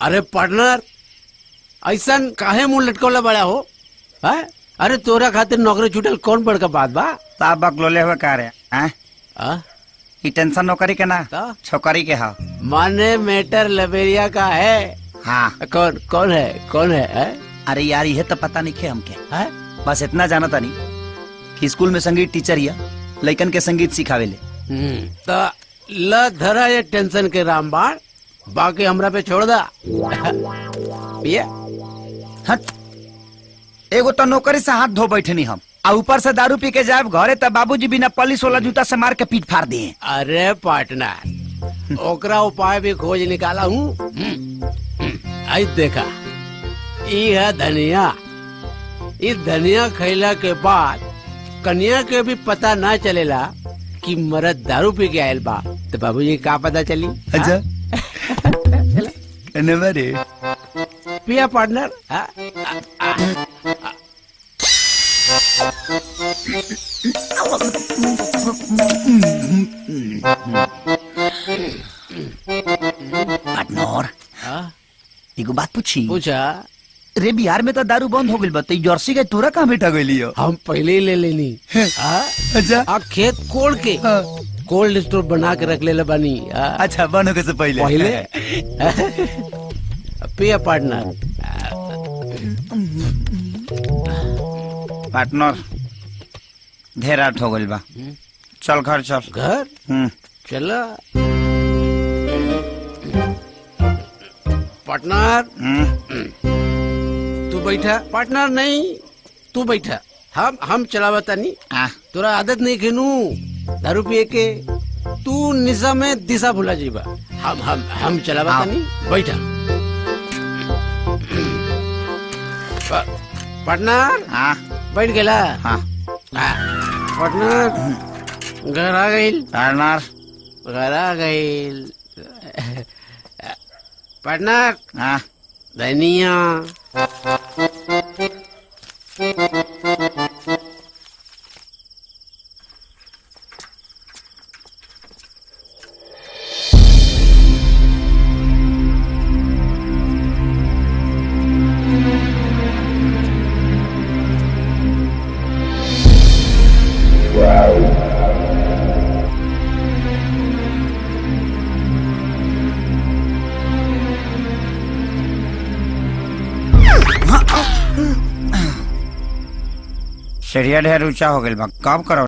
अरे पार्टनर ऐसा काहे मुंह लटकोला बड़ा हो है? अरे तोरा खातिर नौकरी छूटल कौन बड़का बात बा? साहब बकलोले हुए कह रहे हैं ये टेंशन नौकरी के ना छोकरी के हा माने मैटर लबेरिया का है। हाँ कौन कौन है? अरे यार ये तो पता नहीं खे हमके है? बस इतना जाना था नहीं कि स्कूल में संगीत टीचर या लइकन के संगीत सिखावेले। तो ल धरा ये टेंशन के रामबाण, बाकी हमरा पे छोड़ दा। ये हट एगो तो नौकरी से हाथ धो बैठे नहीं हम आ ऊपर से दारू पी के जाए घरे तब बाबूजी बिना पॉलिश वाला जूता से मार के पीट फाड़ दिए। अरे पार्टनर ओकरा उपाय भी खोज निकाला हूँ। आई देखा ये है धनिया। इस धनिया खैला के बाद कन्या के भी पता ना चलेला कि मर्द दारू पी के आयल बा, तो बाबूजी का पता चली? अच्छा रे पिया पार्टनर। पार्टनर एगो बात पूछी? पूछा। रे बिहार में तो दारू बंद हो गई बा, जर्सी के तोरा कहाँ बैठा गई? हम पहले ही ले लेनी। अच्छा खेत कोड़ के कोल्ड स्टोर बना के रख ले बानी। अच्छा बनो के से पहले पिया पार्टनर। पार्टनर ढेर रात हो गई बा, चल घर चल। घर चला पार्टनर। तू बैठा। पार्टनर नहीं तू बैठा। हम चलावता नहीं। तोरा आदत नहीं खेनू दारू पिए के, तू निशा में दिशा भुला जीबा। हम चलावता नहीं। बैठा पार्टनर। बैठ गेला। पार्टनर घर आ गई। घर आ गई। पार्टनर धनिया। सीढ़िया ढेर ऊंचा हो गई बा, काम करो।